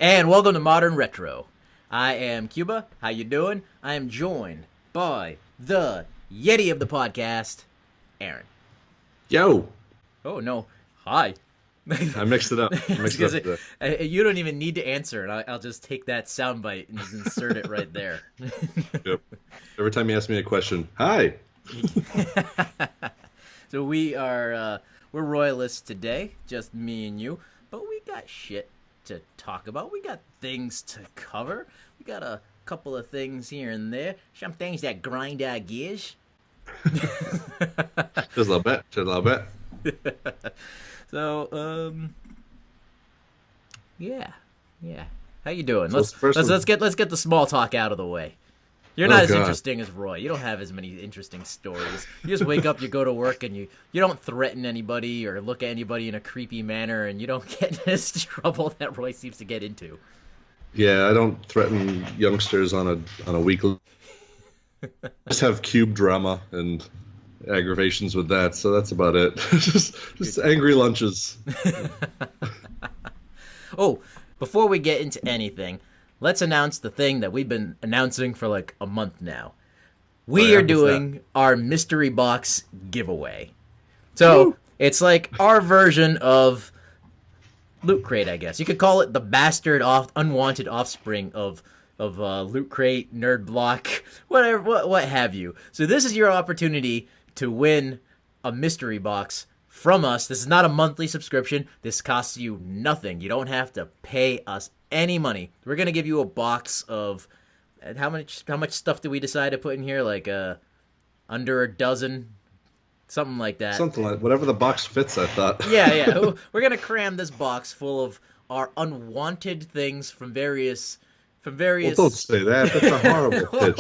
And welcome to Modern Retro. I am Cuba. How you doing? I am joined by the Yeti of the podcast, Aaron. Yo. Oh no, hi. I mixed it up. You don't even need to answer, and I'll just take that soundbite and just insert it right there. Yep. Every time you ask me a question, hi. So we're royalists today, just me and you, but we got shit to talk about. We got things to cover. We got a couple of things here and there. Some things that grind our gears. Just a little bit. So, yeah. How you doing? So Let's get the small talk out of the way. You're not as God. interesting as Roy. You don't have as many interesting stories. You just wake up, you go to work, and you don't threaten anybody or look at anybody in a creepy manner, and you don't get in this trouble that Roy seems to get into. Yeah, I don't threaten youngsters on a weekly. Just have cube drama and aggravations with that, so that's about it. just angry lunches. Oh, before we get into anything, let's announce the thing that we've been announcing for like a month now. We are doing our mystery box giveaway. So it's like our version of Loot Crate, I guess. You could call it the bastard unwanted offspring of Loot Crate, Nerd Block, whatever, what have you. So this is your opportunity to win a mystery box from us. This is not a monthly subscription. This costs you nothing. You don't have to pay us any money. We're gonna give you a box of how much stuff did we decide to put in here? Like under a dozen, something like that. Something like whatever the box fits, I thought. Yeah. We're gonna cram this box full of our unwanted things from various. Well, don't say that. That's a horrible pitch.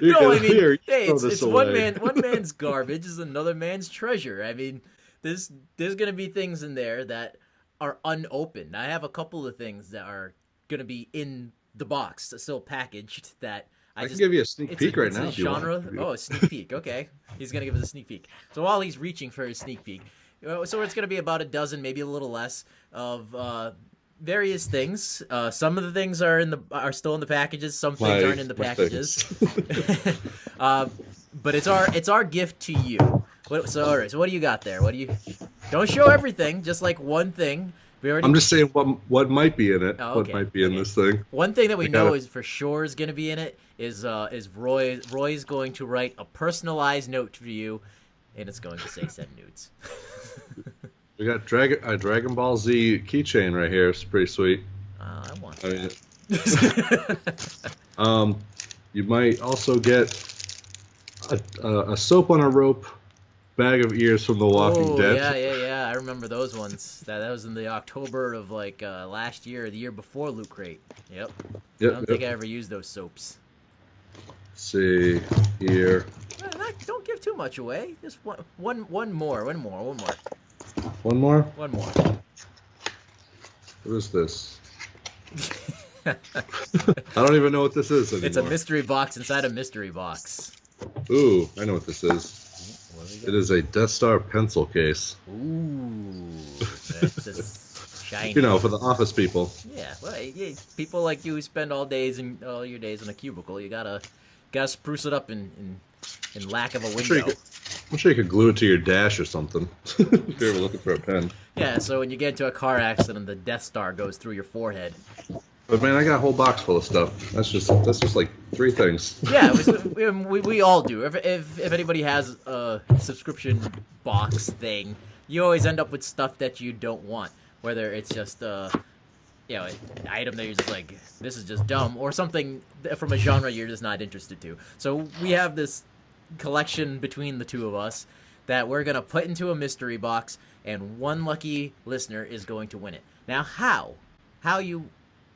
It's one man's garbage is another man's treasure. I mean, there's gonna be things in there that are unopened. I have a couple of things that are gonna be in the box, still packaged. That I can give you a sneak peek right now. A sneak peek. Okay, he's gonna give us a sneak peek. So while he's reaching for his sneak peek, so it's gonna be about a dozen, maybe a little less, of various things. Some of the things are still in the packages. Some things aren't in the packages. But it's our gift to you. So all right. So what do you got there? Don't show everything. Just like one thing. I'm just saying what might be in it. Oh, okay. What might be in this thing? One thing that we know is for sure is going to be in it is Roy's going to write a personalized note for you, and it's going to say send nudes. We got a Dragon Ball Z keychain right here. It's pretty sweet. I want that. You might also get a soap on a rope bag of ears from The Walking Dead. Yeah. I remember those ones. That was in the October of like last year or the year before Loot Crate. Yep. I don't think I ever used those soaps. Let's see here. Don't give too much away. Just one more. One more? One more. What is this? I don't even know what this is anymore. It's a mystery box inside a mystery box. Ooh, I know what this is. It is a Death Star pencil case. Ooh, that's just shiny. For the office people. Yeah, well, people like you who spend all your days in a cubicle. You gotta spruce it up in lack of a window. I'm sure you could glue it to your dash or something. If you're ever looking for a pen. Yeah, so when you get into a car accident, the Death Star goes through your forehead. But man, I got a whole box full of stuff. That's just like 3 things. Yeah, we all do. If anybody has a subscription box thing, you always end up with stuff that you don't want. Whether it's just an item that you're just like, this is just dumb, or something from a genre you're just not interested to. So we have this collection between the two of us that we're gonna put into a mystery box, and one lucky listener is going to win it. Now, how you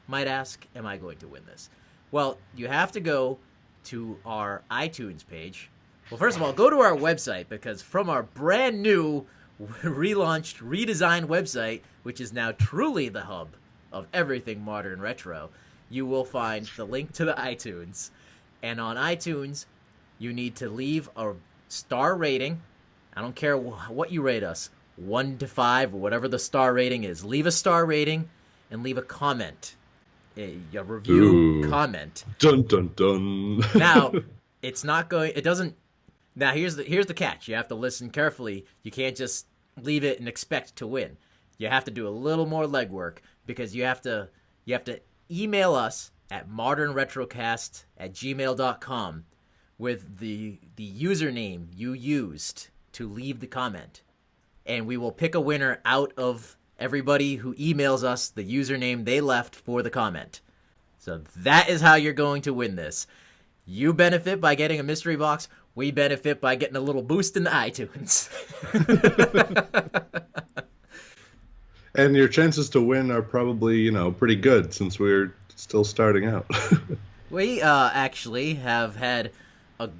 might ask, am I going to win this? Well, you have to go to our iTunes page. Well, first of all, go to our website, because from our brand new relaunched, redesigned website, which is now truly the hub of everything modern retro, you will find the link to the iTunes. And on iTunes, you need to leave a star rating. I don't care what you rate us, 1 to 5 or whatever the star rating is. Leave a star rating and leave a comment. a review comment. Dun dun dun. Now, it's not going. It doesn't. Now here's the catch. You have to listen carefully. You can't just leave it and expect to win. You have to do a little more legwork because you have to email us at modernretrocast@gmail.com with the username you used to leave the comment, and we will pick a winner out of everybody who emails us the username they left for the comment. So that is how you're going to win this. You benefit by getting a mystery box. We benefit by getting a little boost in the iTunes. And your chances to win are probably, pretty good since we're still starting out. We actually have had a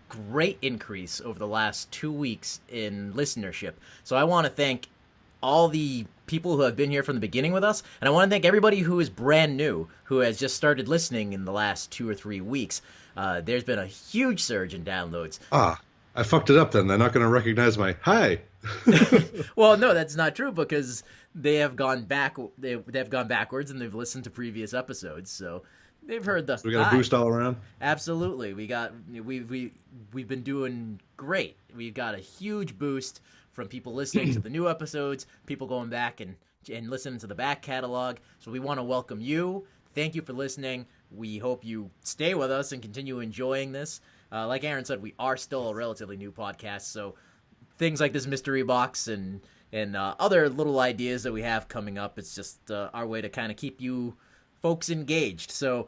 great increase over the last 2 weeks in listenership. So I want to thank all the people who have been here from the beginning with us, and I want to thank everybody who is brand new, who has just started listening in the last 2 or 3 weeks. There's been a huge surge in downloads. I fucked it up then. They're not going to recognize my hi. Well, no, that's not true because they have gone back. They've gone backwards and they've listened to previous episodes, so they've heard the. So we got a boost all around. Absolutely, we've been doing great. We've got a huge boost from people listening to the new episodes, people going back and listening to the back catalog. So we want to welcome you. Thank you for listening. We hope you stay with us and continue enjoying this. Like Aaron said, we are still a relatively new podcast, so things like this mystery box and other little ideas that we have coming up, it's just our way to kind of keep you folks engaged. So,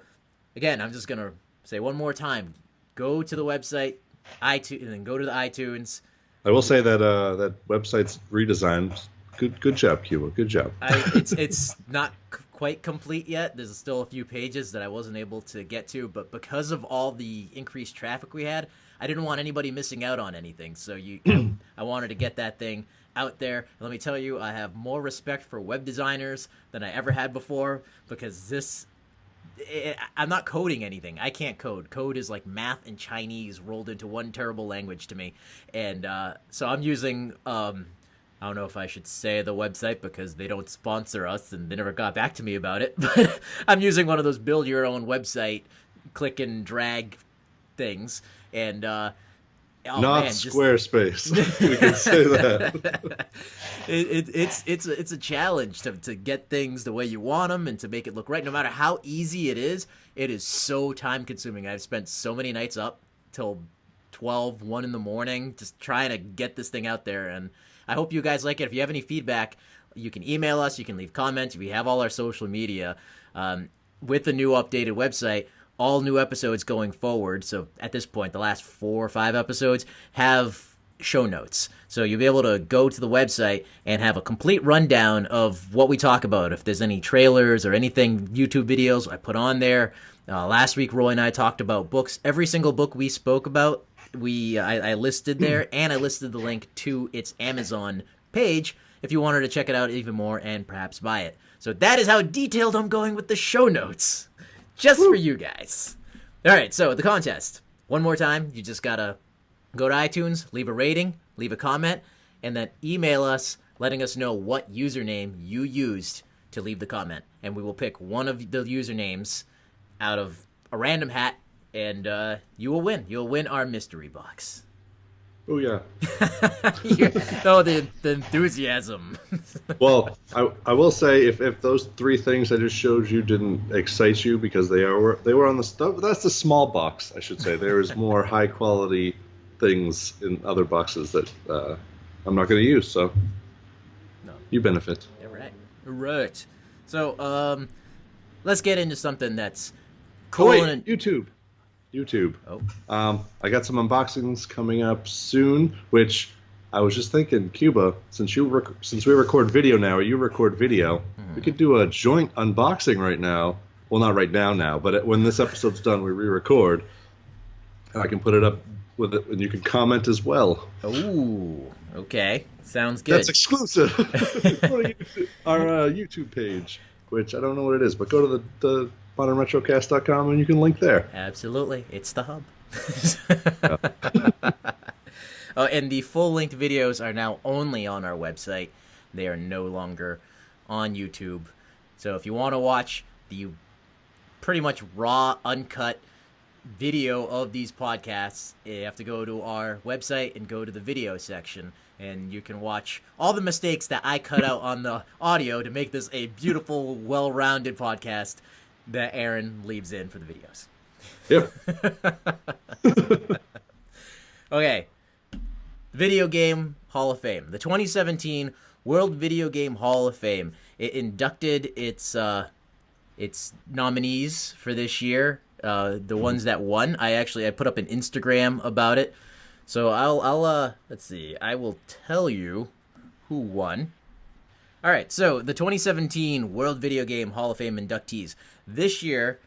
again, I'm just going to say one more time, go to the website, iTunes, and then go to the iTunes. I will say that that website's redesigned. Good job, Cuba. Good job. It's not quite complete yet. There's still a few pages that I wasn't able to get to, but because of all the increased traffic we had, I didn't want anybody missing out on anything. So I wanted to get that thing out there. Let me tell you, I have more respect for web designers than I ever had before because I'm not coding anything. I can't code. Code is like math and Chinese rolled into one terrible language to me. And so I'm using, I don't know if I should say the website because they don't sponsor us and they never got back to me about it. But I'm using one of those build your own website, click and drag things. And Squarespace. We can say that. It's a challenge to get things the way you want them and to make it look right. No matter how easy it is so time consuming. I've spent so many nights up till 12, 1 in the morning just trying to get this thing out there. And I hope you guys like it. If you have any feedback, you can email us. You can leave comments. We have all our social media with the new updated website. All new episodes going forward. So at this point, the last 4 or 5 episodes have show notes. So you'll be able to go to the website and have a complete rundown of what we talk about. If there's any trailers or anything, YouTube videos I put on there. Last week, Roy and I talked about books. Every single book we spoke about, I listed there, and I listed the link to its Amazon page if you wanted to check it out even more and perhaps buy it. So that is how detailed I'm going with the show notes. Just for you guys. All right, so the contest. One more time, you just got to go to iTunes, leave a rating, leave a comment, and then email us letting us know what username you used to leave the comment. And we will pick one of the usernames out of a random hat, and you will win. You'll win our mystery box. Oh, yeah. Oh, the enthusiasm. Well, I will say if those 3 things I just showed you didn't excite you because they were on the stuff, that's the small box, I should say. There is more high quality things in other boxes that I'm not going to use, so no. You benefit. All right. So let's get into something that's cool. Oh, wait, YouTube. Oh. I got some unboxings coming up soon, which I was just thinking, Cuba, since we record video now, or you record video, we could do a joint unboxing right now. Well, not right now, but when this episode's done, we re-record, and I can put it up with it, and you can comment as well. Ooh, okay. Sounds good. That's exclusive. Our YouTube page, which I don't know what it is, but go to the modernretrocast.com and you can link there. Absolutely. It's the hub. Oh, and the full-length videos are now only on our website. They are no longer on YouTube. So if you want to watch the pretty much raw, uncut video of these podcasts, you have to go to our website and go to the video section, and you can watch all the mistakes that I cut out on the audio to make this a beautiful, well-rounded podcast that Aaron leaves in for the videos. Yep. Okay. Video Game Hall of Fame. The 2017 World Video Game Hall of Fame. It inducted its nominees for this year. The ones that won. I put up an Instagram about it. So I'll let's see. I will tell you who won. All right. So the 2017 World Video Game Hall of Fame inductees this year,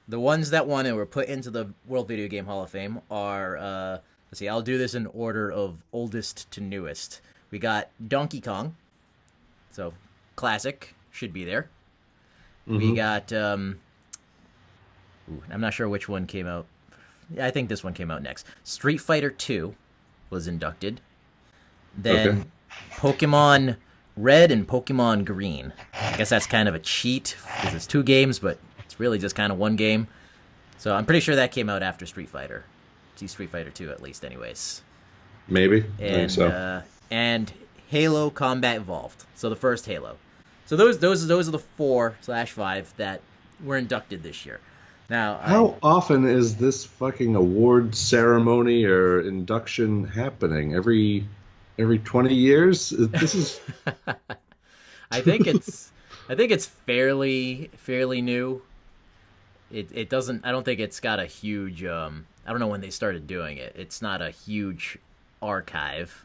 the ones that won and were put into the World Video Game Hall of Fame are let's see. I'll do this in order of oldest to newest. We got Donkey Kong. So classic should be there. Mm-hmm. We got I'm not sure which one came out. I think this one came out next. Street Fighter 2 was inducted. Then Pokemon Red and Pokemon Green. I guess that's kind of a cheat because it's 2 games, but it's really just kind of 1 game. So I'm pretty sure that came out after Street Fighter. See Street Fighter 2 at least anyways. Maybe. And, I think so. And Halo Combat Evolved. So the first Halo. So those are the 4/5 that were inducted this year. Now, how often is this fucking award ceremony or induction happening? Every 20 years? This is. I think it's fairly new. It doesn't. I don't think it's got a huge. I don't know when they started doing it. It's not a huge archive.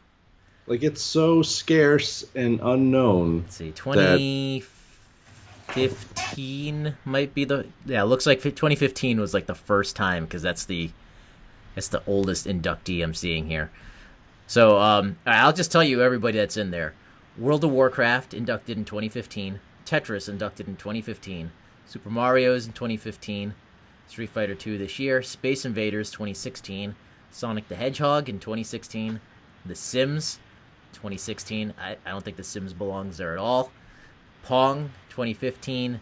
Like, it's so scarce and unknown. Let's see, 2015 might be the... Yeah, it looks like 2015 was like the first time, because that's the oldest inductee I'm seeing here. So, I'll just tell you everybody that's in there. World of Warcraft inducted in 2015. Tetris inducted in 2015. Super Mario's in 2015. Street Fighter 2 this year. Space Invaders 2016. Sonic the Hedgehog in 2016. The Sims 2016. I don't think The Sims belongs there at all. Pong 2015.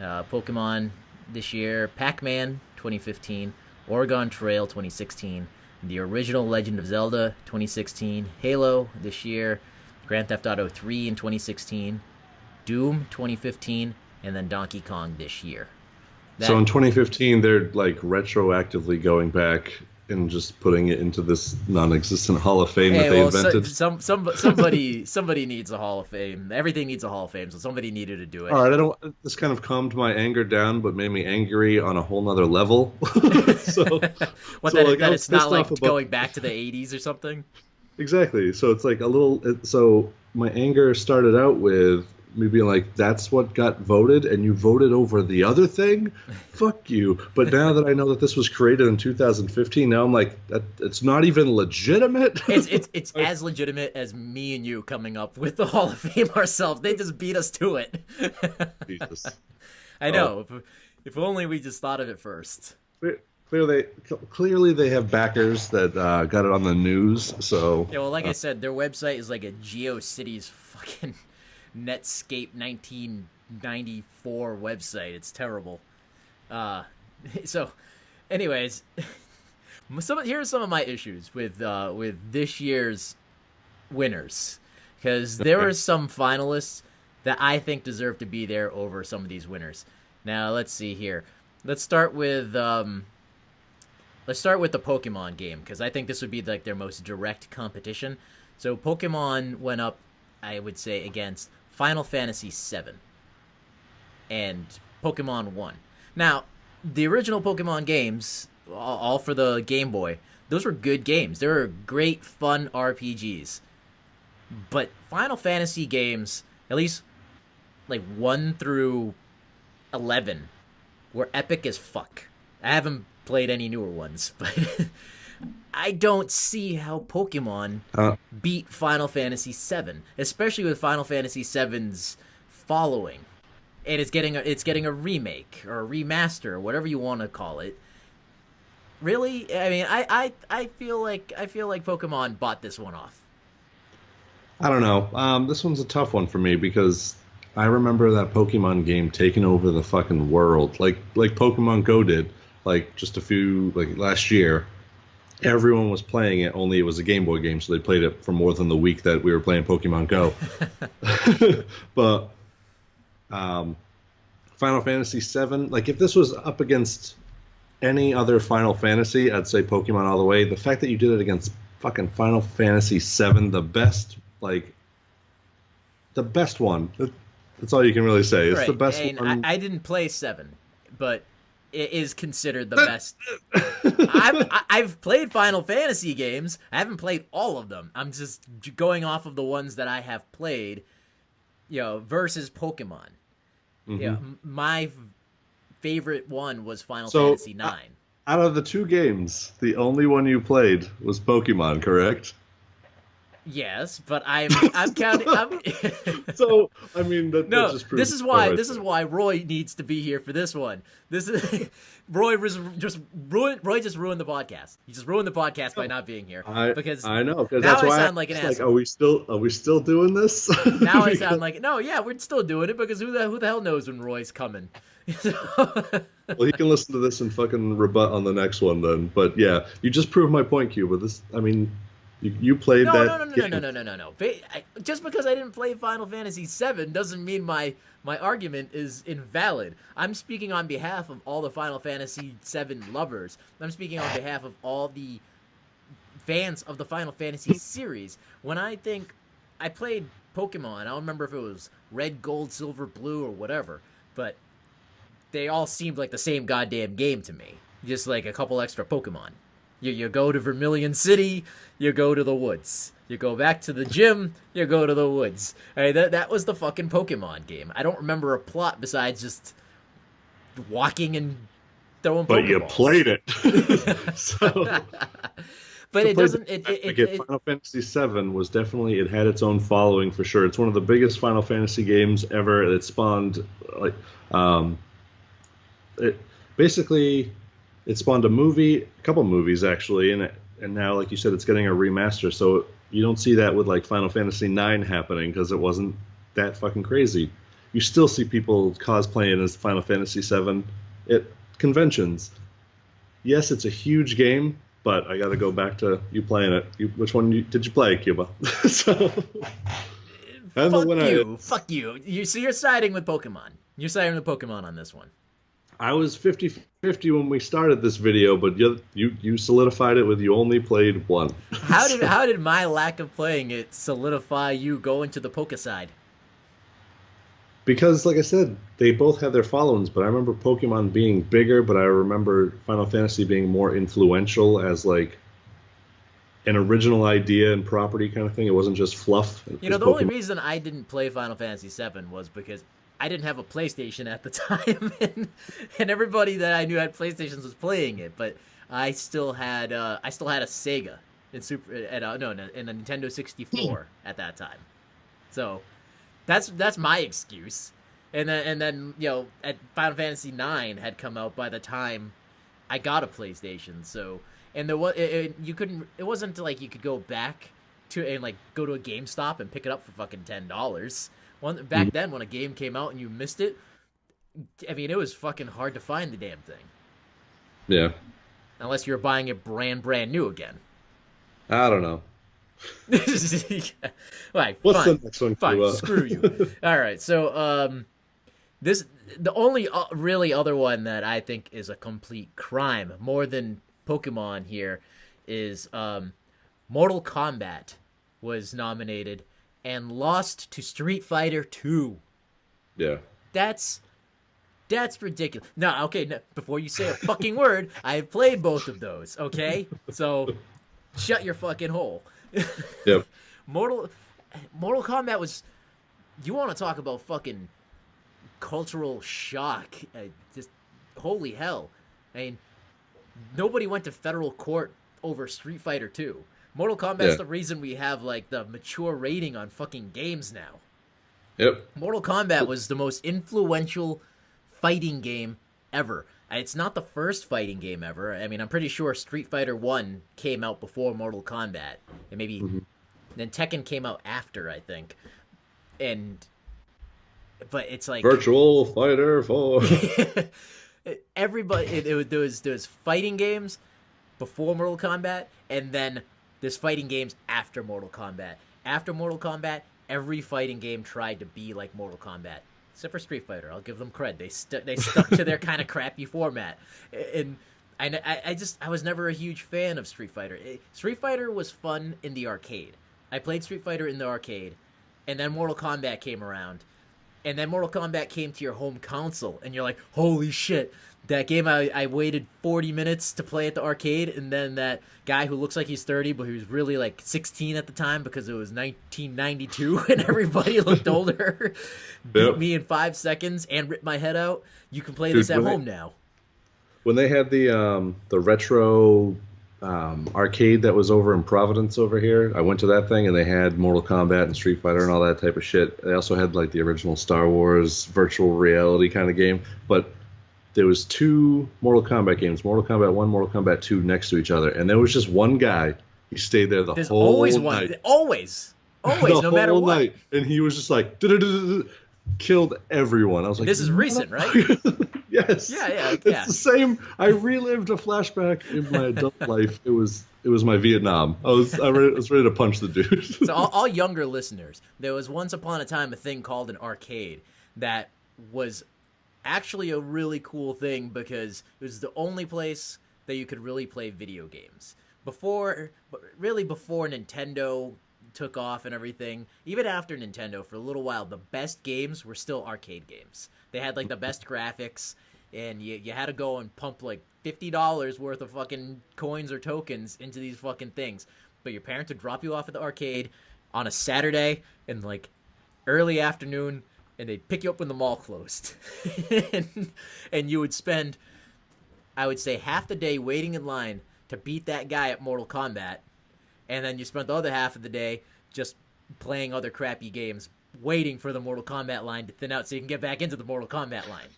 Pokemon this year. Pac-Man 2015. Oregon Trail 2016. The original Legend of Zelda 2016. Halo this year. Grand Theft Auto 3 in 2016. Doom 2015. And then Donkey Kong this year. So in 2015, they're like retroactively going back and just putting it into this non-existent Hall of Fame that they invented. Somebody needs a Hall of Fame. Everything needs a Hall of Fame, so somebody needed to do it. All right, this kind of calmed my anger down, but made me angry on a whole nother level. That it's not like going back to the 80s or something? Exactly. So it's like a little. So my anger started out with me being like, that's what got voted, and you voted over the other thing? Fuck you. But now that I know that this was created in 2015, now I'm like, it's not even legitimate? It's as legitimate as me and you coming up with the Hall of Fame ourselves. They just beat us to it. Jesus. I know. If only we just thought of it first. Clearly they have backers that got it on the news, so... Yeah, well, like I said, their website is like a GeoCities fucking... Netscape 1994 website. It's terrible. So, anyways, here are some of my issues with this year's winners, because there are some finalists that I think deserve to be there over some of these winners. Now, let's see here. Let's start with the Pokemon game, because I think this would be like their most direct competition. So, Pokemon went up, I would say, against Final Fantasy VII and Pokemon 1. Now, the original Pokemon games, all for the Game Boy, those were good games. They were great, fun RPGs. But Final Fantasy games, at least like 1 through 11, were epic as fuck. I haven't played any newer ones, but... I don't see how Pokemon beat Final Fantasy VII, especially with Final Fantasy VII's following, and it's getting a remake or a remaster, or whatever you want to call it. Really, I mean, I feel like Pokemon bought this one off. I don't know. This one's a tough one for me because I remember that Pokemon game taking over the fucking world, like Pokemon Go did, like just a few like last year. Everyone was playing it, only it was a Game Boy game, so they played it for more than the week that we were playing Pokemon Go. But um, Final Fantasy VII, like if this was up against any other Final Fantasy, I'd say Pokemon all the way. The fact that you did it against fucking Final Fantasy VII, the best one. That's all you can really say. It's Right. the best And one. I didn't play 7, but it is considered the best. I've played Final Fantasy games. I haven't played all of them. I'm just going off of the ones that I have played, versus Pokemon. Yeah, my favorite one was Final Fantasy 9. Out of the two games, the only one you played was Pokemon, correct? Yes, but I'm counting. So I mean, that just proves this is why Roy needs to be here for this one. This is Roy just ruined the podcast. He just ruined the podcast by not being here. Because I know because now that's why I sound like an asshole. Are we still doing this? Now I sound like no, yeah, we're still doing it because who the hell knows when Roy's coming. Well, he can listen to this and fucking rebut on the next one then. But yeah, you just proved my point, Cuba. I mean. You played that game. No. Just because I didn't play Final Fantasy VII doesn't mean my argument is invalid. I'm speaking on behalf of all the Final Fantasy VII lovers. I'm speaking on behalf of all the fans of the Final Fantasy series. When I played Pokemon, I don't remember if it was Red, Gold, Silver, Blue, or whatever, but they all seemed like the same goddamn game to me. Just like a couple extra Pokemon. You go to Vermilion City, you go to the woods. You go back to the gym, you go to the woods. That was the fucking Pokemon game. I don't remember a plot besides just walking and throwing Pokeballs. But you played it. But it doesn't. Final Fantasy VII was definitely, it had its own following for sure. It's one of the biggest Final Fantasy games ever. It spawned it spawned a couple movies actually, and now, like you said, it's getting a remaster. So you don't see that with like Final Fantasy IX happening because it wasn't that fucking crazy. You still see people cosplaying as Final Fantasy VII at conventions. Yes, it's a huge game, but I got to go back to you playing it. Which one did you play, Cuba? Fuck you. So you're siding with Pokemon. You're siding with Pokemon on this one. I was 50-50 when we started this video, but you solidified it with you only played one. How did my lack of playing it solidify you going to the Poke side? Because, like I said, they both had their followings, but I remember Pokemon being bigger, but I remember Final Fantasy being more influential as, like, an original idea and property kind of thing. It wasn't just fluff. The only reason I didn't play Final Fantasy VII was because I didn't have a PlayStation at the time, and everybody that I knew had PlayStations was playing it. But I still had a Sega and a Nintendo 64 at that time. So that's my excuse. And then at Final Fantasy IX had come out by the time I got a PlayStation. So there was it wasn't like you could go back to and like go to a GameStop and pick it up for fucking $10. Back then, when a game came out and you missed it, I mean, it was fucking hard to find the damn thing. Yeah. Unless you were buying it brand new again. I don't know. Right, what's the next one? Fine, screw you. All right, so the only really other one that I think is a complete crime, more than Pokemon here, is Mortal Kombat was nominated and lost to Street Fighter 2. Yeah. That's ridiculous. No, okay, no, before you say a fucking word, I have played both of those, okay? So, shut your fucking hole. Yep. Mortal Kombat was... You want to talk about fucking cultural shock. Just, holy hell. I mean, nobody went to federal court over Street Fighter 2. Mortal Kombat's the reason we have, like, the mature rating on fucking games now. Yep. Mortal Kombat was the most influential fighting game ever. It's not the first fighting game ever. I mean, I'm pretty sure Street Fighter 1 came out before Mortal Kombat. And maybe then Tekken came out after, I think. but it's like Virtual Fighter 4. everybody. There was fighting games before Mortal Kombat, and then there's fighting games after Mortal Kombat. After Mortal Kombat, every fighting game tried to be like Mortal Kombat, except for Street Fighter. I'll give them cred. They stuck to their kind of crappy format, and I was never a huge fan of Street Fighter. Street Fighter was fun in the arcade. I played Street Fighter in the arcade, and then Mortal Kombat came around, and then Mortal Kombat came to your home console, and you're like, holy shit. That game, I waited 40 minutes to play at the arcade, and then that guy who looks like he's 30, but he was really like 16 at the time because it was 1992 and everybody looked older, beat me in 5 seconds and ripped my head out. You can play this at home now. When they had the retro arcade that was over in Providence over here, I went to that thing, and they had Mortal Kombat and Street Fighter and all that type of shit. They also had like the original Star Wars virtual reality kind of game, but there was 2 Mortal Kombat games, Mortal Kombat 1, Mortal Kombat 2 next to each other, and there was just one guy. He stayed there There's whole always night. One. Always, no matter what. Night. And he was just like, killed everyone. I was like, this is recent, right? Yes. Yeah. It's the same. I relived a flashback in my adult life. It was my Vietnam. I was ready to punch the dude. So all younger listeners, there was once upon a time a thing called an arcade that was actually a really cool thing because it was the only place that you could really play video games. Before Nintendo took off and everything, even after Nintendo, for a little while, the best games were still arcade games. They had like the best graphics, and you had to go and pump like $50 worth of fucking coins or tokens into these fucking things. But your parents would drop you off at the arcade on a Saturday in like early afternoon, and they'd pick you up when the mall closed. and you would spend, I would say, half the day waiting in line to beat that guy at Mortal Kombat, and then you spent the other half of the day just playing other crappy games, waiting for the Mortal Kombat line to thin out so you can get back into the Mortal Kombat line.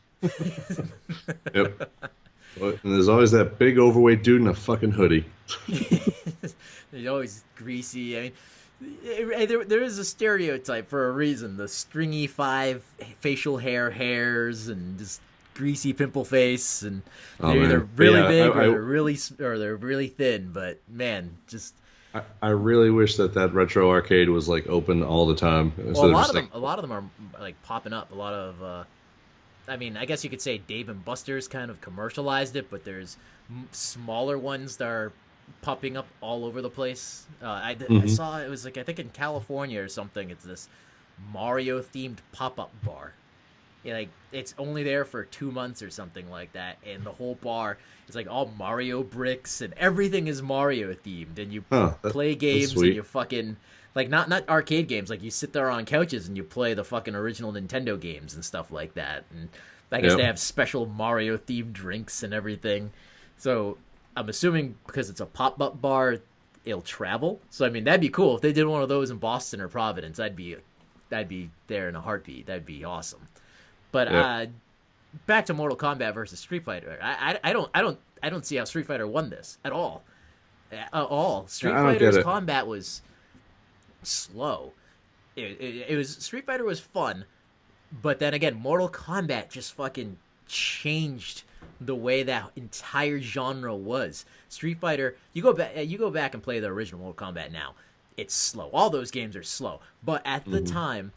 Yep. And there's always that big overweight dude in a fucking hoodie. He's always greasy. I mean, there is a stereotype for a reason. The stringy 5 facial hairs and just greasy pimple face, and they're either really big or they're really thin. But man, just I really wish that retro arcade was like open all the time. Well, a lot of them are like popping up. A lot of I mean, I guess you could say Dave and Buster's kind of commercialized it, but there's smaller ones that are popping up all over the place. I saw it was like, I think in California or something, it's this Mario themed pop-up bar. Yeah, like it's only there for 2 months or something like that, and the whole bar is like all Mario bricks and everything is Mario themed, and you play games and you fucking like not arcade games, like you sit there on couches and you play the fucking original Nintendo games and stuff like that. And I guess they have special Mario themed drinks and everything. So I'm assuming because it's a pop-up bar, it'll travel. So I mean, that'd be cool if they did one of those in Boston or Providence. I'd be there in a heartbeat. That'd be awesome. But back to Mortal Kombat versus Street Fighter. I don't see how Street Fighter won this at all. Street Fighter's combat was slow. It was Street Fighter was fun, but then again, Mortal Kombat just fucking changed the way that entire genre was. Street Fighter, you go back and play the original Mortal Kombat now. It's slow. All those games are slow, but at the time,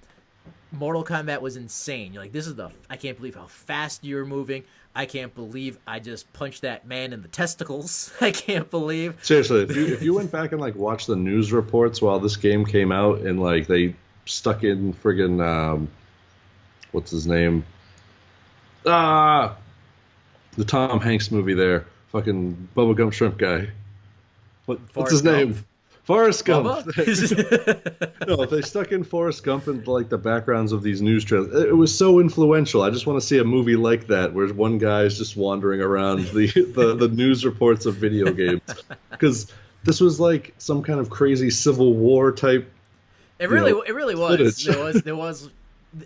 Mortal Kombat was insane. You're like, I can't believe how fast you're moving. I can't believe I just punched that man in the testicles. I can't believe. Seriously, if you went back and like watched the news reports while this game came out, and like they stuck in friggin' what's his name? The Tom Hanks movie there. Fucking Bubblegum Shrimp guy. What's his name? Forrest Gump. No, they stuck in Forrest Gump in like the backgrounds of these news trailers. It was so influential. I just want to see a movie like that where one guy is just wandering around the news reports of video games, because this was like some kind of crazy Civil War type. It really was. There was.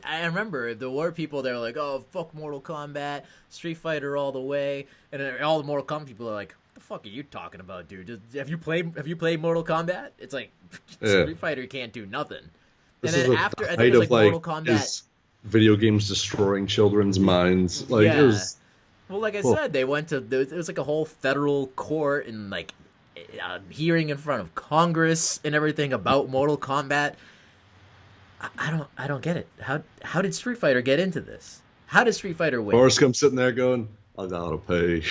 I remember there were people that were like, "Oh, fuck Mortal Kombat, Street Fighter all the way," and then all the Mortal Kombat people are like, "The fuck are you talking about, dude? Have you played Mortal Kombat?" It's like Street Fighter can't do nothing. And then after, I think it was like Mortal Kombat. video games destroying children's minds. Like it was. Well, like I Well, said, they went to it was like a whole federal court and like hearing in front of Congress and everything about Mortal Kombat. I don't get it. How did Street Fighter get into this? How did Street Fighter win? Forrest Gump sitting there going, "I gotta pay."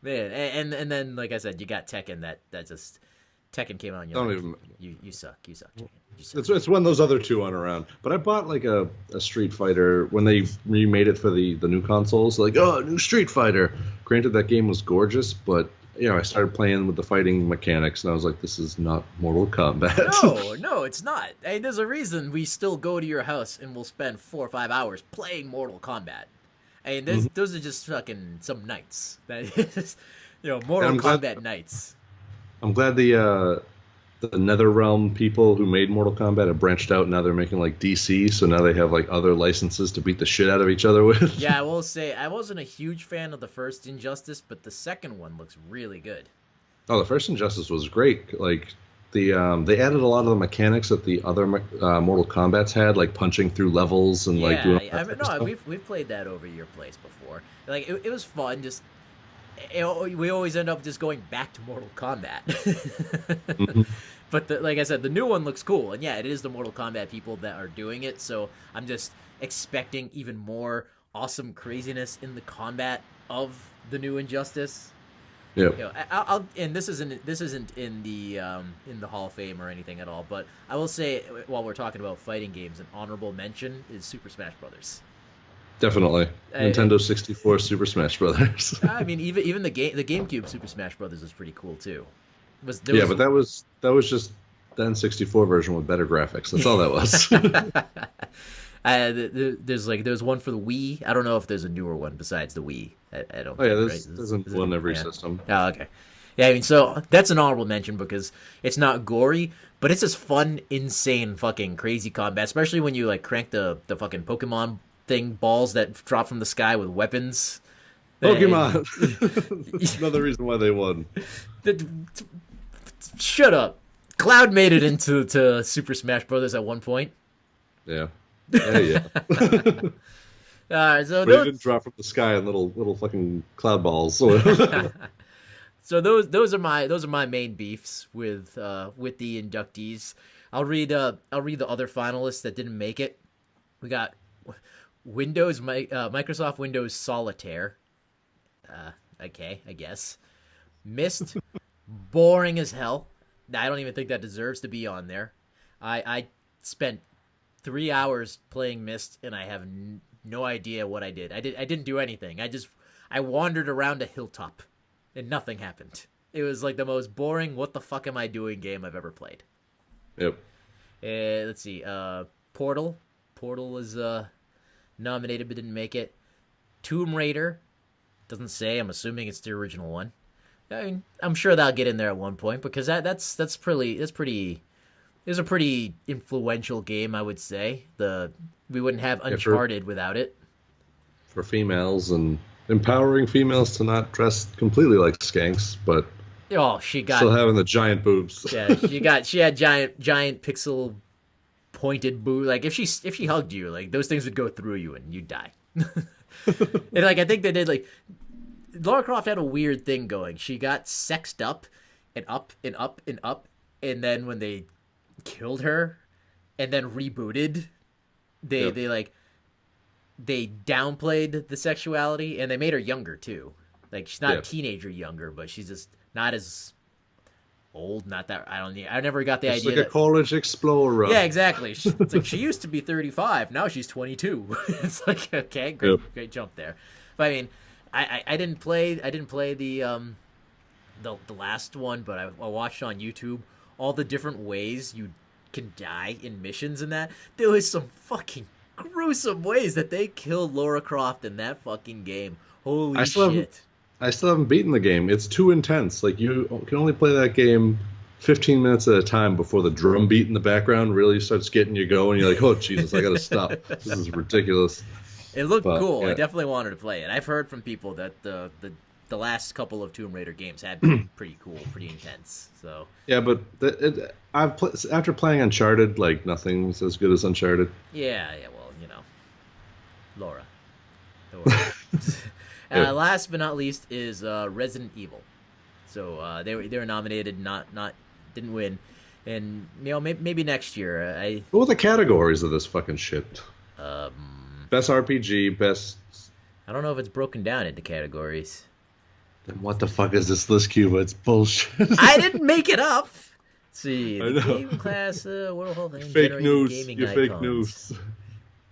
Man, and then like I said, you got Tekken that just Tekken came out and Don't you're even. like, you suck, Tekken. You suck. It's when those other two aren't around. But I bought like a Street Fighter when they remade it for the new consoles. Like, oh, new Street Fighter. Granted, that game was gorgeous, but I started playing with the fighting mechanics, and I was like, this is not Mortal Kombat. No, it's not. I mean, there's a reason we still go to your house and we'll spend 4 or 5 hours playing Mortal Kombat. I mean, those are just fucking some nights. That is, Mortal Kombat nights. I'm glad the NetherRealm people who made Mortal Kombat have branched out. Now they're making like DC, so now they have like other licenses to beat the shit out of each other with. Yeah, I will say I wasn't a huge fan of the first Injustice, but the second one looks really good. Oh, the first Injustice was great. Like they added a lot of the mechanics that the other Mortal Kombats had, like punching through levels and like doing. We've played that over your place before. Like it was fun. Just we always end up just going back to Mortal Kombat. But like I said, the new one looks cool, and yeah, it is the Mortal Kombat people that are doing it. So I'm just expecting even more awesome craziness in the combat of the new Injustice. Yeah. I'll and this isn't in the Hall of Fame or anything at all, but I will say while we're talking about fighting games, an honorable mention is Super Smash Brothers. Definitely, Nintendo 64 Super Smash Brothers. I mean, even the GameCube Super Smash Brothers was pretty cool too. But that was just the N64 version with better graphics. That's all that was. There's one for the Wii. I don't know if there's a newer one besides the Wii. I don't. Oh yeah, there's one in every system. Oh, okay. Yeah, I mean, so that's an honorable mention because it's not gory, but it's just fun, insane, fucking crazy combat. Especially when you like crank the fucking Pokemon thing balls that drop from the sky with weapons. Pokemon. Another reason why they won. Shut up. Cloud made it into Super Smash Brothers at one point. Yeah. Yeah. So but it didn't drop from the sky in little fucking cloud balls. So those are my main beefs with the inductees. I'll read the other finalists that didn't make it. We got Microsoft Windows Solitaire. Okay, I guess. Myst, boring as hell. I don't even think that deserves to be on there. I spent 3 hours playing Myst, and I have no idea what I did. I didn't do anything. I wandered around a hilltop, and nothing happened. It was like the most boring, what the fuck am I doing game I've ever played. Yep. Let's see. Portal. Portal was nominated but didn't make it. Tomb Raider. Doesn't say. I'm assuming it's the original one. I mean, I'm sure that'll get in there at one point because that's a pretty influential game, I would say. We wouldn't have Uncharted without it. For females and empowering females to not dress completely like skanks, but still having the giant boobs. Yeah, she had giant pixel pointed boobs. Like if she hugged you, like those things would go through you and you'd die. And like I think they did like Lara Croft had a weird thing going. She got sexed up and up and up and up, and then when they killed her and then rebooted, they downplayed the sexuality and they made her younger too. Like she's not a teenager younger, but she's just not as old. Not that I never got the idea. It's like a college explorer. Yeah, exactly. It's like she used to be 35, now she's 22. It's like okay, great jump there. But I mean, I didn't play the last one, but I watched on YouTube all the different ways you can die in missions and that. There was some fucking gruesome ways that they killed Lara Croft in that fucking game. Holy shit. I still haven't beaten the game. It's too intense. Like you can only play that game 15 minutes at a time before the drum beat in the background really starts getting you going. You're like, oh Jesus, I gotta stop. This is ridiculous. It looked cool. Yeah. I definitely wanted to play it. I've heard from people that the the last couple of Tomb Raider games have been pretty cool, pretty intense. So Yeah, but after playing Uncharted, like nothing's as good as Uncharted. yeah. Well, Laura. Don't worry. Last but not least is Resident Evil. So they were nominated, not didn't win, and maybe next year. What are the categories of this fucking shit? Best RPG, best. I don't know if it's broken down into categories. Then what the fuck is this list, Cuba? It's bullshit. I didn't make it up. Let's see, the game class, World Hall of Fame, fake news. gaming You're icons. fake news.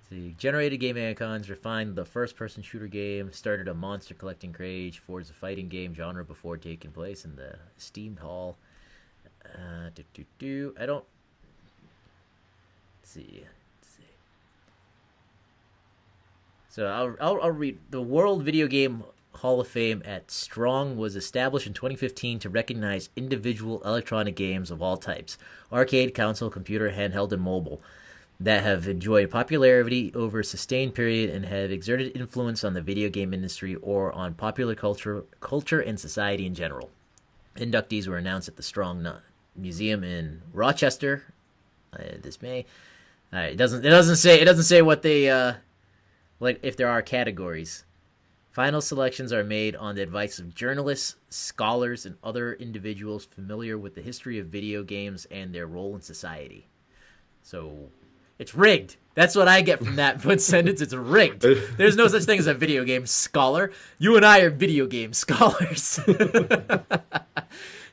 See, generated gaming icons, refined the first-person shooter game, started a monster collecting craze, forged a fighting game genre before taking place in the esteemed hall. I don't. Let's see. So I'll read. The World Video Game Hall of Fame at Strong was established in 2015 to recognize individual electronic games of all types, arcade, console, computer, handheld, and mobile, that have enjoyed popularity over a sustained period and have exerted influence on the video game industry or on popular culture and society in general. Inductees were announced at the Strong Museum in Rochester this May. It doesn't say what they like if there are categories. Final selections are made on the advice of journalists, scholars, and other individuals familiar with the history of video games and their role in society. So it's rigged. That's what I get from that one sentence. It's rigged. There's no such thing as a video game scholar. You and I are video game scholars.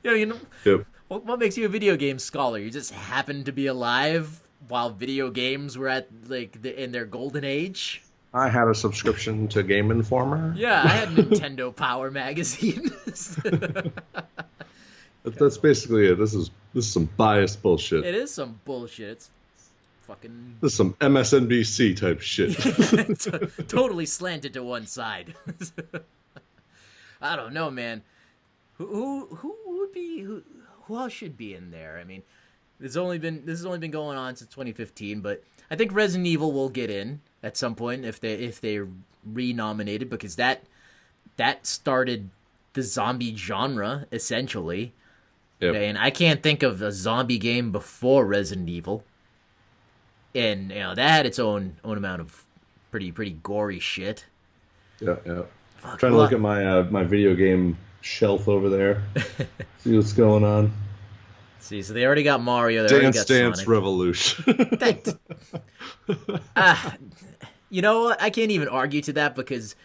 Yep. What makes you a video game scholar? You just happen to be alive while video games were at in their golden age. I had a subscription to Game Informer. Yeah, I had Nintendo Power magazine. That's basically it. This is some biased bullshit. It is some bullshit. It's fucking. This is some MSNBC type shit. Totally slanted to one side. I don't know, man. Who would be who else should be in there? I mean, this has only been going on since 2015, but I think Resident Evil will get in at some point if they re-nominated, because that started the zombie genre essentially. Yep. And I can't think of a zombie game before Resident Evil. And that had its own amount of pretty gory shit. Yeah. Fuck, trying to look at my video game shelf over there. See what's going on. See, so they already got Mario. They already got Dance Sonic. Revolution. You know what? I can't even argue to that, because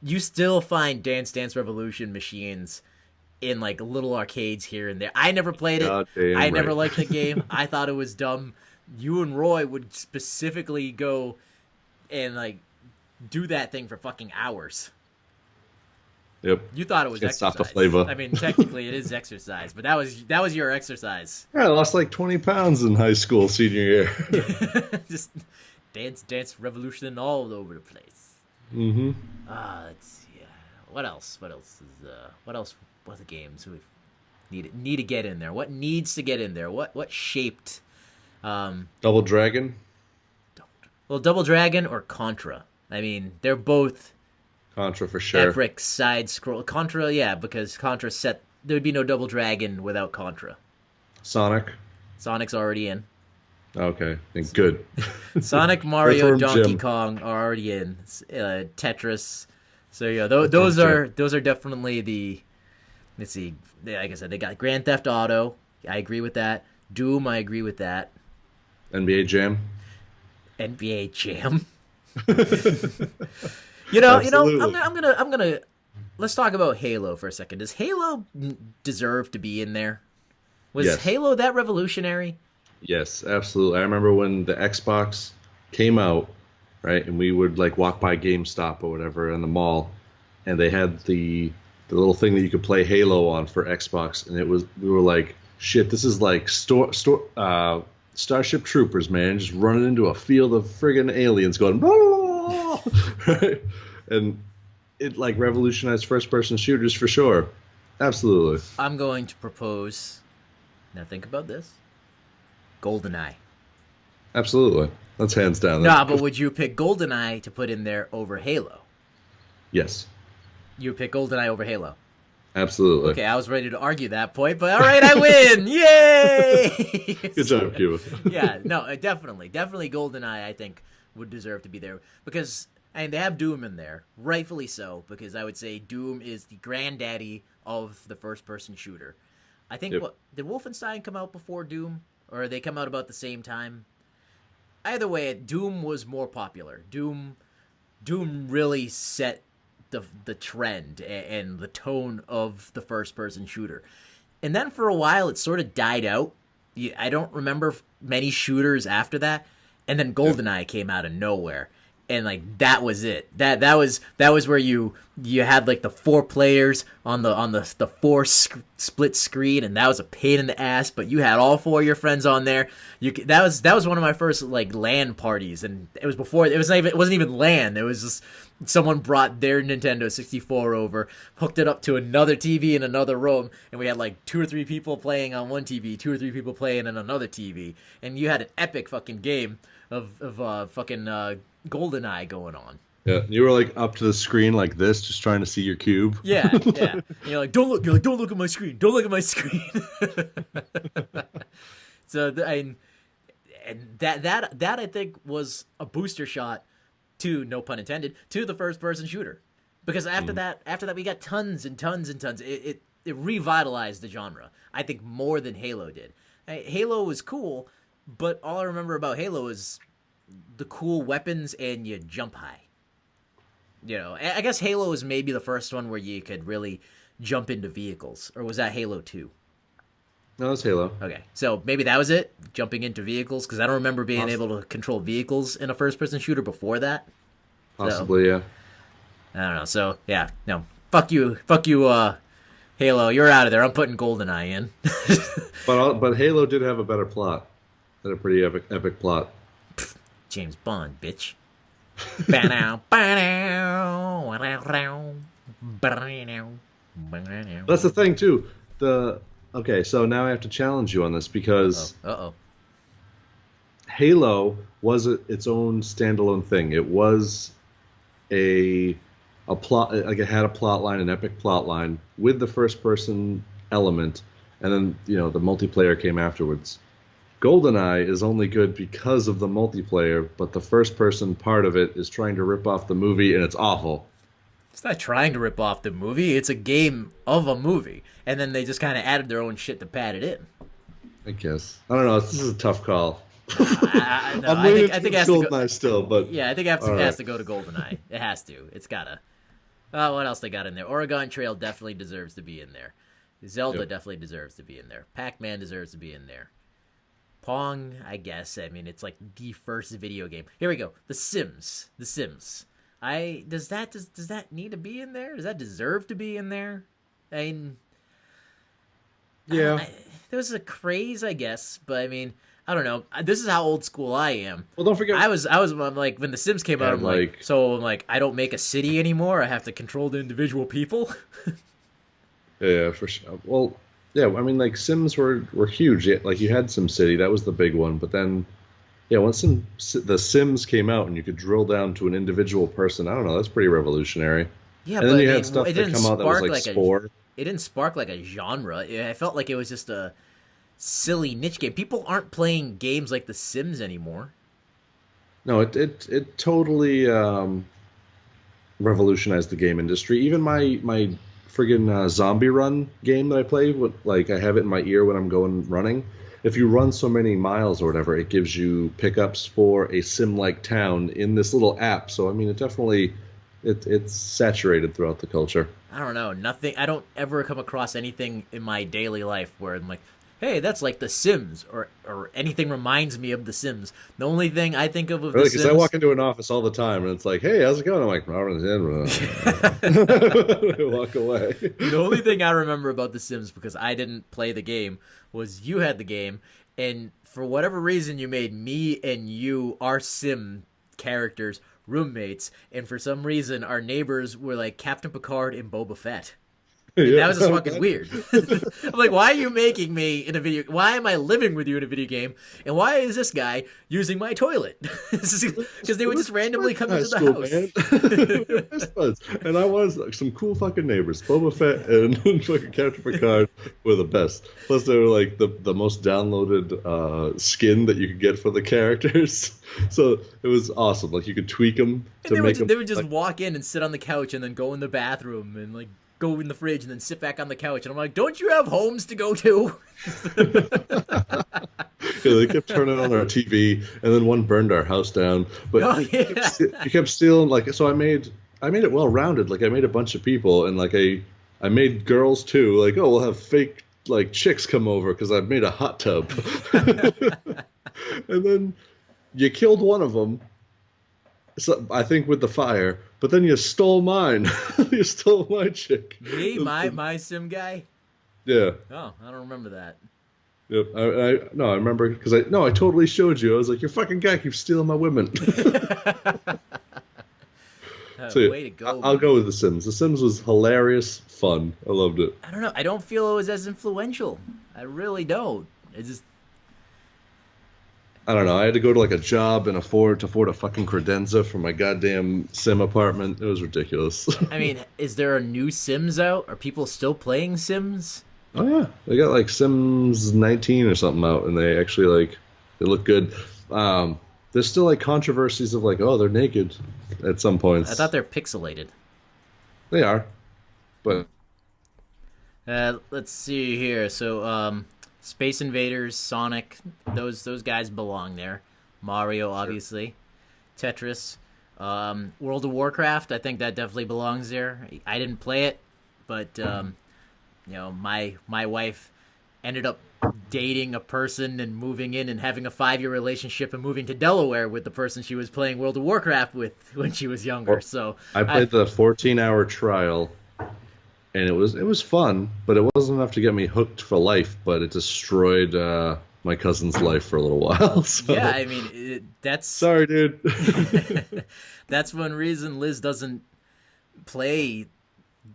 you still find Dance Revolution machines in like little arcades here and there. I never played it. I never liked the game. I thought it was dumb. You and Roy would specifically go and like do that thing for fucking hours. Yep. You thought it was exercise. Stop the flavor. I mean, technically it is exercise, but that was your exercise. Yeah, I lost like 20 pounds in high school senior year. Just dance revolution all over the place. Mm-hmm. Let's see. What else? What the games we need to get in there? What needs to get in there? What shaped? Double Dragon. Well, Double Dragon or Contra. I mean, they're both Contra for sure. epic side scroll. Contra, yeah, because Contra there would be no Double Dragon without Contra. Sonic's already in. Okay, good. Sonic, Mario, Donkey Jim. Kong are already in. Tetris. So yeah, those are definitely the. Let's see. Like I said, they got Grand Theft Auto. I agree with that. Doom. I agree with that. NBA Jam. I'm gonna. Let's talk about Halo for a second. Does Halo deserve to be in there? Was Yes. Halo that revolutionary? Yes, absolutely. I remember when the Xbox came out, right, and we would like walk by GameStop or whatever in the mall, and they had the little thing that you could play Halo on for Xbox, and we were like, shit, this is like Starship Troopers, man, just running into a field of friggin' aliens going, right? And it like revolutionized first-person shooters for sure. Absolutely. I'm going to propose. Now think about this. GoldenEye. Absolutely. That's hands down. Nah, but would you pick GoldenEye to put in there over Halo? Yes. You would pick GoldenEye over Halo? Absolutely. Okay, I was ready to argue that point, but all right, I win! Yay! Good job, Cuba. Yeah, no, definitely GoldenEye, I think, would deserve to be there because they have Doom in there, rightfully so, because I would say Doom is the granddaddy of the first-person shooter. I think Yep. what did Wolfenstein come out before Doom, or they come out about the same time? Either way, Doom was more popular. Doom really set the trend and the tone of the first person shooter. And then for a while it sort of died out. I don't remember many shooters after that. And then GoldenEye came out of nowhere. And like that was it. That was where you had like the 4 players on the split screen, and that was a pain in the ass. But you had all 4 of your friends on there. That was one of my first like LAN parties, and it was before it wasn't even LAN. It was just someone brought their Nintendo 64 over, hooked it up to another TV in another room, and we had like 2 or 3 people playing on one TV, 2 or 3 people playing on another TV, and you had an epic fucking game of fucking GoldenEye going on. Yeah, you were like up to the screen like this, just trying to see your cube. Yeah. And you're like, don't look at my screen. Don't look at my screen. So and that I think was a booster shot to, no pun intended, to the first person shooter, because after that we got tons and tons and tons. It revitalized the genre, I think, more than Halo did. Halo was cool, but all I remember about Halo is the cool weapons and you jump high. I guess Halo was maybe the first one where you could really jump into vehicles, or was that Halo 2? No, it's Halo. Okay, so maybe that was it, jumping into vehicles, because I don't remember being able to control vehicles in a first-person shooter before that. Possibly, yeah. I don't know. So yeah, no, fuck you, Halo, you're out of there. I'm putting GoldenEye in. But Halo did have a better plot. Had a pretty epic plot. James Bond, bitch. That's the thing too. Okay, so now I have to challenge you on this because Halo was its own standalone thing. It was a plot, like it had a plot line, an epic plot line with the first person element, and then the multiplayer came afterwards. GoldenEye is only good because of the multiplayer, but the first person part of it is trying to rip off the movie, and it's awful. It's not trying to rip off the movie. It's a game of a movie, and then they just kind of added their own shit to pad it in. I guess. I don't know. This is a tough call. I think it has to go, still, but yeah, I think it has to go to GoldenEye. It has to. It's gotta. What else they got in there? Oregon Trail definitely deserves to be in there. Zelda definitely deserves to be in there. Pac-Man deserves to be in there. Pong, I guess. I mean, it's like the first video game. Here we go. The Sims. Does that need to be in there? Does that deserve to be in there? I mean, yeah. There was a craze, I guess, but I mean, I don't know. This is how old school I am. Well, don't forget. I'm like, when The Sims came out, I'm like, I don't make a city anymore. I have to control the individual people. Yeah, for sure. Well, yeah, I mean, like, Sims were huge. Yeah, like, you had SimCity, that was the big one. But then, yeah, once the Sims came out and you could drill down to an individual person, I don't know, that's pretty revolutionary. Yeah, and but then you had stuff that come out that was like Spore. It didn't spark like a genre. I felt like it was just a silly niche game. People aren't playing games like The Sims anymore. No, it totally revolutionized the game industry. Even my friggin' zombie run game that I play, I have it in my ear when I'm going running. If you run so many miles or whatever, it gives you pickups for a sim-like town in this little app. So I mean, it definitely it's saturated throughout the culture. I don't know. Nothing. I don't ever come across anything in my daily life where I'm like, hey, that's like The Sims, or anything reminds me of The Sims. The only thing I think of The Sims... Because I walk into an office all the time, and it's like, hey, how's it going? I'm like, walk away. The only thing I remember about The Sims, because I didn't play the game, was you had the game, and for whatever reason, you made me and you, our Sim characters, roommates, and for some reason, our neighbors were like Captain Picard and Boba Fett. And that Yeah. was just fucking weird. I'm like, why are you making me in a video? Why am I living with you in a video game? And why is this guy using my toilet? Because they would just randomly come High into the school, house. man. Best buds. And I was like, some cool fucking neighbors. Boba Fett and fucking Captain Picard were the best. Plus, they were like the most downloaded skin that you could get for the characters. So it was awesome. Like you could tweak them to make them. They would just walk in and sit on the couch and then go in the bathroom and like go in the fridge and then sit back on the couch. And I'm like, don't you have homes to go to? Yeah, they kept turning on our TV, and then one burned our house down. But Oh, yeah. you kept stealing. Like, so I made it well rounded. Like I made a bunch of people, and like I made girls too. Like, oh, we'll have fake like chicks come over because I've made a hot tub. And then you killed one of them. So, I think with the fire, but then you stole mine. You stole my chick. Me, my sim guy. Yeah. Oh, I don't remember that. Yep. I remember because I totally showed you. I was like, your fucking guy keeps stealing my women. So yeah, Way to go. I'll go with The Sims. The Sims was hilarious, fun. I loved it. I don't know. I don't feel it was as influential. I really don't. It just. I don't know. I had to go to like a job and afford a fucking credenza for my goddamn Sim apartment. It was ridiculous. I mean, is there a new Sims out? Are people still playing Sims? Oh yeah, they got like Sims 19 or something out, and they actually like they look good. There's still like controversies of like, oh, they're naked at some points. I thought they're pixelated. They are, but Let's see here. So, Space Invaders, Sonic, those guys belong there. Mario, obviously. Tetris. World of Warcraft, I think that definitely belongs there. I didn't play it, but my wife ended up dating a person and moving in and having a 5-year relationship and moving to Delaware with the person she was playing World of Warcraft with when she was younger. So I played the 14-hour trial, and it was fun, but it wasn't enough to get me hooked for life. But it destroyed my cousin's life for a little while. So. Yeah, I mean that's sorry, dude. That's one reason Liz doesn't play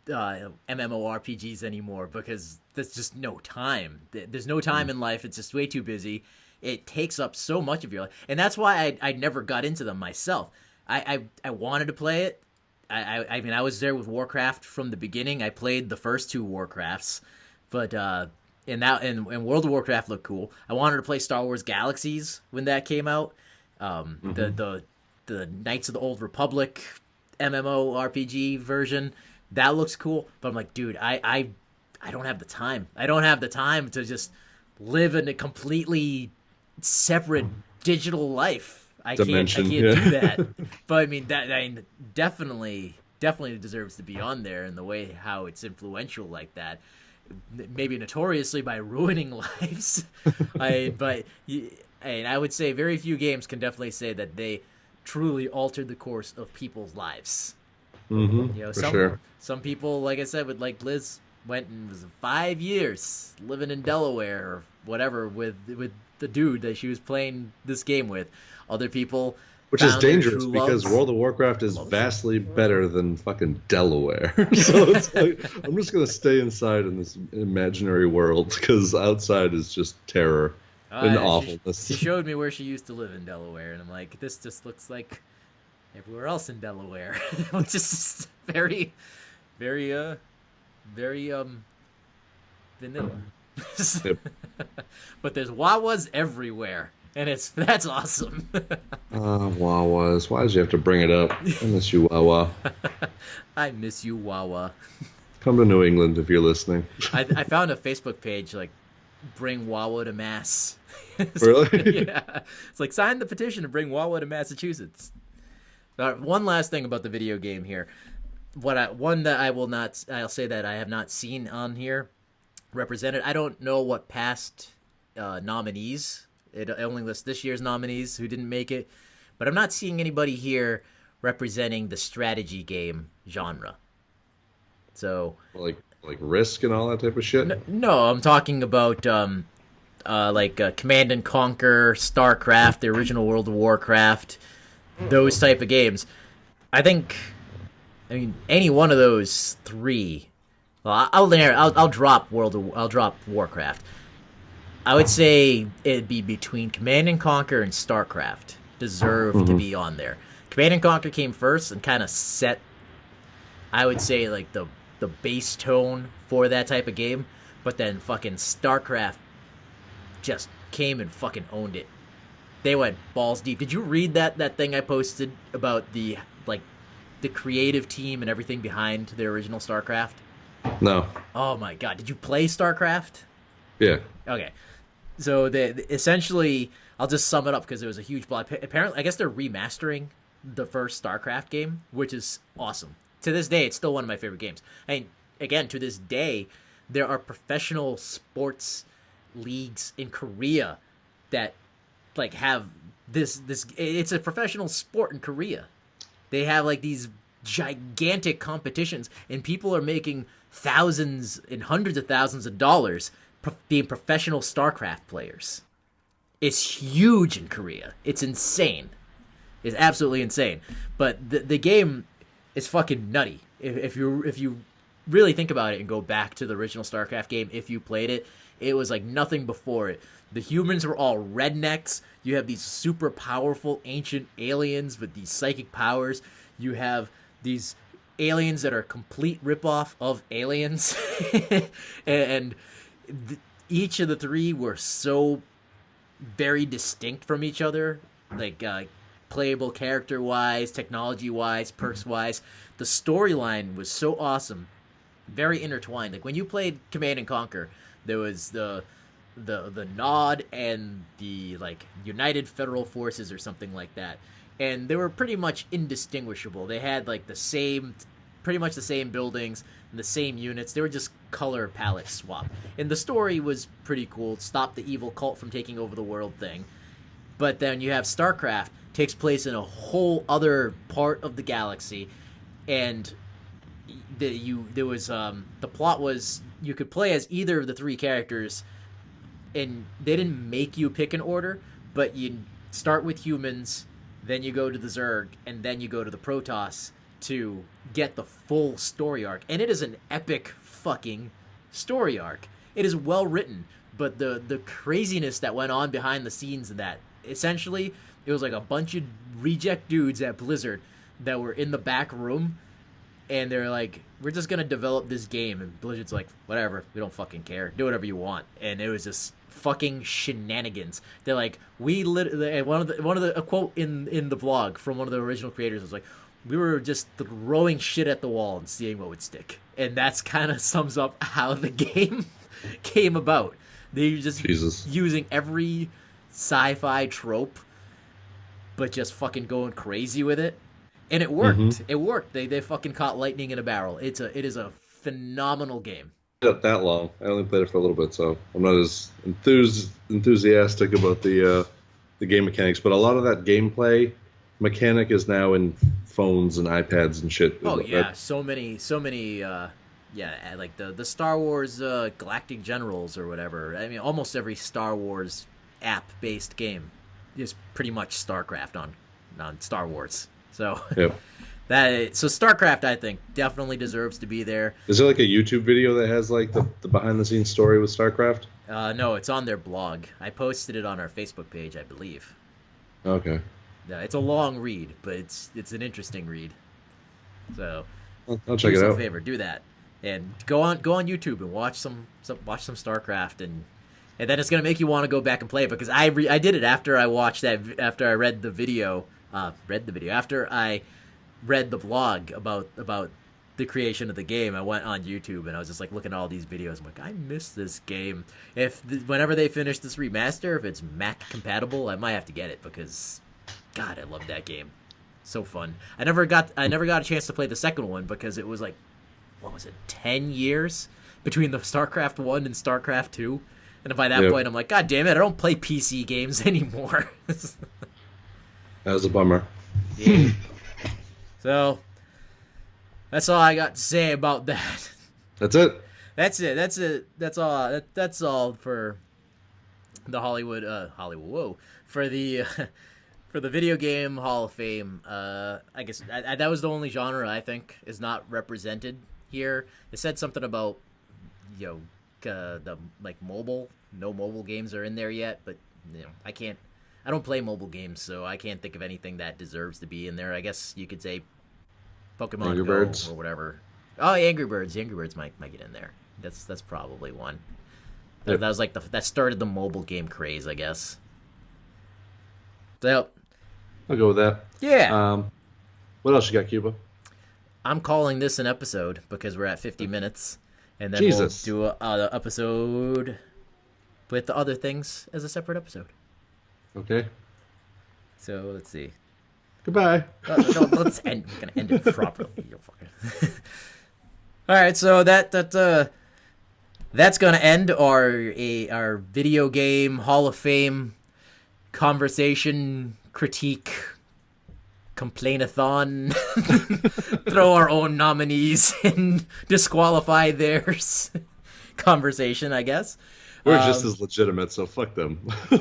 MMORPGs anymore, because there's just no time. There's no time in life. It's just way too busy. It takes up so much of your life, and that's why I never got into them myself. I wanted to play it. I mean, I was there with Warcraft from the beginning. I played the first 2 Warcrafts, but and World of Warcraft looked cool. I wanted to play Star Wars Galaxies when that came out. The Knights of the Old Republic MMORPG version. That looks cool, but I'm like, dude, I don't have the time. I don't have the time to just live in a completely separate digital life. I can't do that. But I mean, definitely deserves to be on there in the way how it's influential like that. Maybe notoriously by ruining lives. But I would say very few games can definitely say that they truly altered the course of people's lives. Sure. Some people, like I said, with like Liz, went and was 5 years living in Delaware or whatever with the dude that she was playing this game with. Other people, which is dangerous because World of Warcraft is vastly better than fucking Delaware. So it's like I'm just gonna stay inside in this imaginary world because outside is just terror and awfulness. She showed me where she used to live in Delaware, and I'm like, this just looks like everywhere else in Delaware, which is just very, very, very vanilla. Yep. But there's Wawas everywhere, and that's awesome. Wawas. Why did you have to bring it up? I miss you, Wawa. I miss you, Wawa. Come to New England if you're listening. I found a Facebook page like bring Wawa to Mass. Really? Yeah. It's like sign the petition to bring Wawa to Massachusetts. One last thing about the video game here. I'll say that I have not seen on here represented. I don't know what past nominees. It only lists this year's nominees who didn't make it. But I'm not seeing anybody here representing the strategy game genre. So like Risk and all that type of shit? No, I'm talking about Command and Conquer, StarCraft, the original World of Warcraft, those type of games. I mean, any one of those 3 Well, I'll drop I'll drop Warcraft. I would say it'd be between Command and Conquer and StarCraft. Deserve to Hmm. be on there. Command and Conquer came first and kind of set, I would say, like the base tone for that type of game. But then fucking StarCraft just came and fucking owned it. They went balls deep. Did you read that thing I posted about the creative team and everything behind the original StarCraft? No. Oh my god, did you play StarCraft? Yeah. Okay. So essentially, I'll just sum it up because it was a huge block. Apparently, I guess they're remastering the first StarCraft game, which is awesome. To this day, it's still one of my favorite games. And again, to this day, there are professional sports leagues in Korea that like have this. It's a professional sport in Korea. They have like these gigantic competitions, and people are making thousands and hundreds of thousands of dollars being professional StarCraft players. It's huge in Korea. It's insane. It's absolutely insane. But the game is fucking nutty. If you really think about it and go back to the original StarCraft game, if you played it, it was like nothing before it. The humans were all rednecks. You have these super powerful ancient aliens with these psychic powers. You have these aliens that are complete ripoff of aliens, and each of the three were so very distinct from each other, like playable character wise, technology wise, perks wise. The storyline was so awesome, very intertwined. Like when you played Command and Conquer, there was the Nod and the like United Federal Forces or something like that, and they were pretty much indistinguishable. They had like pretty much the same buildings and the same units. They were just color palette swap, and the story was pretty cool. Stop the evil cult from taking over the world thing. But then you have StarCraft, takes place in a whole other part of the galaxy, and the plot was you could play as either of the three characters, and they didn't make you pick an order, but you start with humans, then you go to the Zerg, and then you go to the Protoss to get the full story arc. And it is an epic fucking story arc. It is well written, but the craziness that went on behind the scenes in that, essentially, it was like a bunch of reject dudes at Blizzard that were in the back room, and they're like, we're just gonna develop this game, and Blizzard's like, whatever, we don't fucking care, do whatever you want. And it was just fucking shenanigans. They're like, one of the a quote in the blog from one of the original creators was like, we were just throwing shit at the wall and seeing what would stick. And that's kind of sums up how the game came about. They were just using every sci-fi trope, but just fucking going crazy with it. And it worked. Mm-hmm. It worked. They fucking caught lightning in a barrel. It is a phenomenal game. Not that long. I only played it for a little bit, so I'm not as enthusiastic about the game mechanics. But a lot of that gameplay mechanic is now in phones and iPads and shit. Oh yeah, so many yeah, like the Star Wars Galactic Generals or whatever. I mean, almost every Star Wars app-based game is pretty much StarCraft on Star Wars. So yep. So StarCraft, I think, definitely deserves to be there. Is there like a YouTube video that has like the behind-the-scenes story with StarCraft? No, it's on their blog. I posted it on our Facebook page, I believe. Okay. Yeah, it's a long read, but it's an interesting read. So I'll check it out. Favor, do that, and go on YouTube and watch some StarCraft, and then it's gonna make you want to go back and play it, because I did it after I watched after I read the video, after I read the blog about the creation of the game. I went on YouTube and I was just like looking at all these videos. I'm like, I miss this game. Whenever they finish this remaster, if it's Mac compatible, I might have to get it, because God, I love that game. So fun. I never got a chance to play the second one because it was like, what was it, 10 years between the StarCraft 1 and StarCraft 2. And by that point, I'm like, God damn it, I don't play PC games anymore. That was a bummer. Yeah. So, that's all I got to say about that. That's it. That's it. That's all for the Hollywood. Whoa. For the for the video game Hall of Fame. I guess that was the only genre I think is not represented here. It said something about, the mobile. No mobile games are in there yet, but I don't play mobile games, so I can't think of anything that deserves to be in there. I guess you could say Pokemon Angry Go Birds. or whatever. Oh, Angry Birds. Angry Birds might get in there. That's probably one. Yep. That was that started the mobile game craze, I guess. So, I'll go with that. yeah. What else you got, Cuba? I'm calling this an episode because we're at 50 minutes, and then Jesus. we'll do an episode with the other things as a separate episode. Okay. So let's see. Goodbye. No, let's end. We're gonna end it properly. All right, so that's gonna end our video game Hall of Fame conversation critique complainathon. Throw our own nominees and disqualify theirs conversation, I guess. We're just as legitimate, so fuck them. I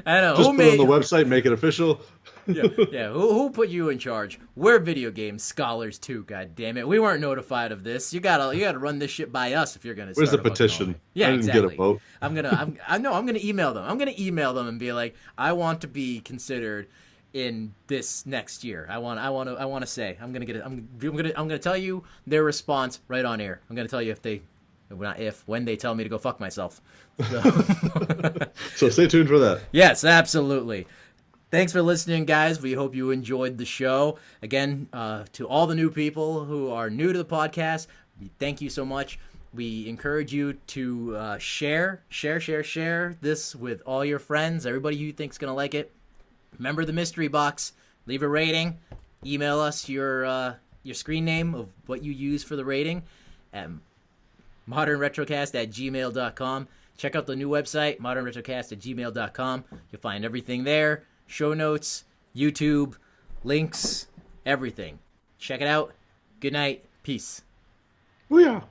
don't know. Just put it on the website, make it official. Yeah. Who put you in charge? We're video game scholars too. God damn it, we weren't notified of this. You gotta run this shit by us if you're gonna. Where's the start petition? Yeah, I didn't exactly. get a vote. I'm gonna email them. I'm gonna email them and be like, I want to be considered in this next year. I want to say. I'm gonna tell you their response right on air. I'm gonna tell you when they tell me to go fuck myself. So stay tuned for that. Yes, absolutely. Thanks for listening, guys. We hope you enjoyed the show. Again, to all the new people who are new to the podcast, thank you so much. We encourage you to share this with all your friends, everybody you think's going to like it. Remember the mystery box. Leave a rating. Email us your screen name of what you use for the rating at modernretrocast@gmail.com. Check out the new website, modernretrocast@gmail.com. You'll find everything there. Show notes, YouTube, links, everything. Check it out. Good night. Peace. Booyah.